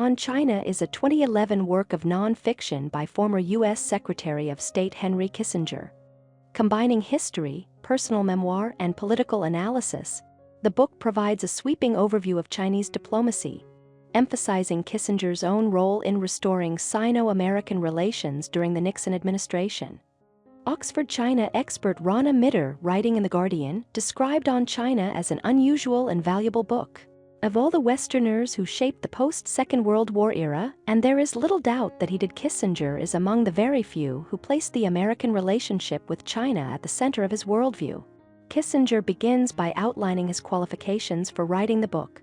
on China is a 2011 work of non-fiction by former U.S. Secretary of State Henry Kissinger. Combining history, personal memoir, and political analysis, the book provides a sweeping overview of Chinese diplomacy, emphasizing Kissinger's own role in restoring Sino-American relations during the Nixon administration. Oxford China expert Rana Mitter, writing in The Guardian, described On China as an unusual and valuable book. Of all the Westerners who shaped the post-Second World War era, and there is little doubt that he did, Kissinger is among the very few who placed the American relationship with China at the center of his worldview. Kissinger begins by outlining his qualifications for writing the book.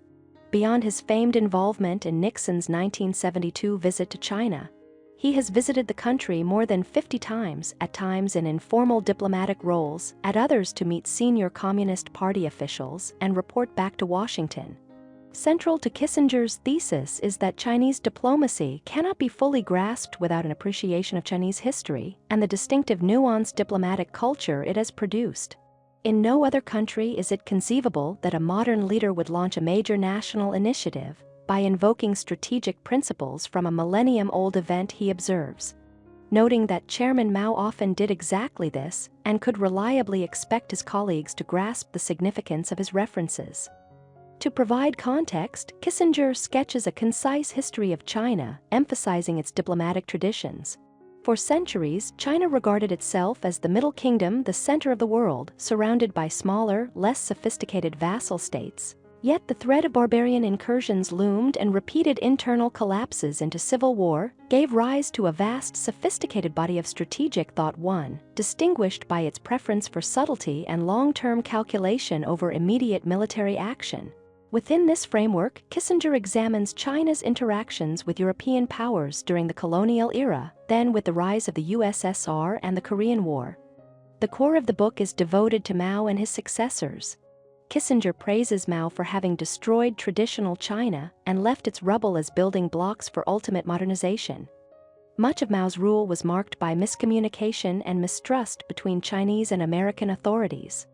Beyond his famed involvement in Nixon's 1972 visit to China, he has visited the country more than 50 times, at times in informal diplomatic roles, at others to meet senior Communist Party officials and report back to Washington. Central to Kissinger's thesis is that Chinese diplomacy cannot be fully grasped without an appreciation of Chinese history and the distinctive nuanced diplomatic culture it has produced. In no other country is it conceivable that a modern leader would launch a major national initiative by invoking strategic principles from a millennium-old event, he observes, noting that Chairman Mao often did exactly this and could reliably expect his colleagues to grasp the significance of his references. To provide context, Kissinger sketches a concise history of China, emphasizing its diplomatic traditions. For centuries, China regarded itself as the Middle Kingdom, the center of the world, surrounded by smaller, less sophisticated vassal states. Yet the threat of barbarian incursions loomed, and repeated internal collapses into civil war gave rise to a vast, sophisticated body of strategic thought, one distinguished by its preference for subtlety and long-term calculation over immediate military action. Within this framework, Kissinger examines China's interactions with European powers during the colonial era, then with the rise of the USSR and the Korean War. The core of the book is devoted to Mao and his successors. Kissinger praises Mao for having destroyed traditional China and left its rubble as building blocks for ultimate modernization. Much of Mao's rule was marked by miscommunication and mistrust between Chinese and American authorities.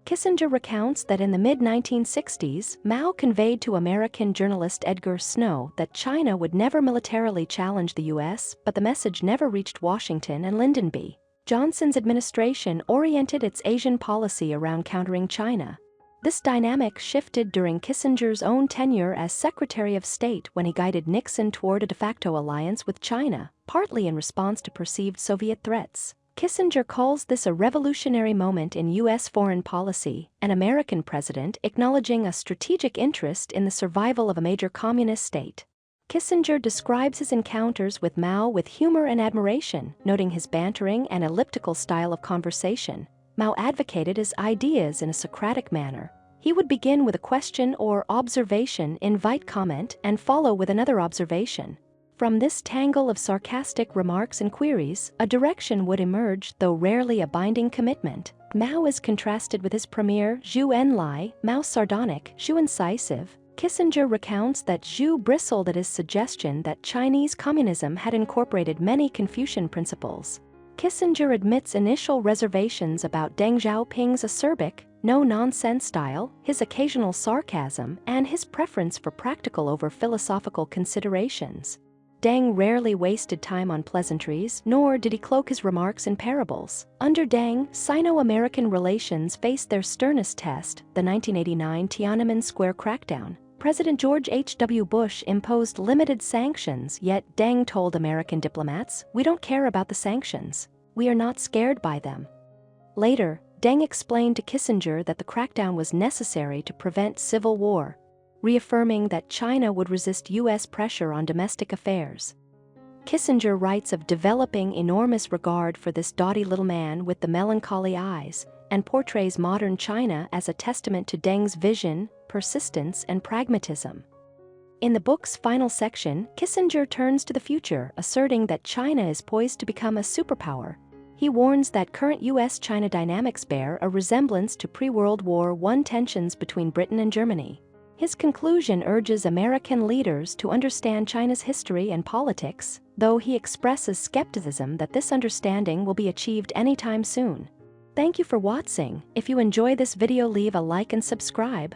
Kissinger recounts that in the mid-1960s, Mao conveyed to American journalist Edgar Snow that China would never militarily challenge the U.S., but the message never reached Washington, and Lyndon B. Johnson's administration oriented its Asian policy around countering China. This dynamic shifted during Kissinger's own tenure as Secretary of State when he guided Nixon toward a de facto alliance with China, partly in response to perceived Soviet threats. Kissinger calls this a revolutionary moment in U.S. foreign policy, an American president acknowledging a strategic interest in the survival of a major communist state. Kissinger describes his encounters with Mao with humor and admiration, noting his bantering and elliptical style of conversation. Mao advocated his ideas in a Socratic manner. He would begin with a question or observation, invite comment, and follow with another observation. From this tangle of sarcastic remarks and queries, a direction would emerge, though rarely a binding commitment. Mao is contrasted with his premier, Zhou Enlai, Mao sardonic, Zhou incisive. Kissinger recounts that Zhou bristled at his suggestion that Chinese communism had incorporated many Confucian principles. Kissinger admits initial reservations about Deng Xiaoping's acerbic, no-nonsense style, his occasional sarcasm, and his preference for practical over philosophical considerations. Deng rarely wasted time on pleasantries, nor did he cloak his remarks in parables. Under Deng, Sino-American relations faced their sternest test, the 1989 Tiananmen Square crackdown. President George H.W. Bush imposed limited sanctions, yet Deng told American diplomats, "We don't care about the sanctions. We are not scared by them." Later, Deng explained to Kissinger that the crackdown was necessary to prevent civil war, reaffirming that China would resist U.S. pressure on domestic affairs. Kissinger writes of developing enormous regard for this doughty little man with the melancholy eyes, and portrays modern China as a testament to Deng's vision, persistence, and pragmatism. In the book's final section, Kissinger turns to the future, asserting that China is poised to become a superpower. He warns that current U.S.-China dynamics bear a resemblance to pre-World War I tensions between Britain and Germany. His conclusion urges American leaders to understand China's history and politics, though he expresses skepticism that this understanding will be achieved anytime soon. Thank you for watching. If you enjoy this video, leave a like and subscribe.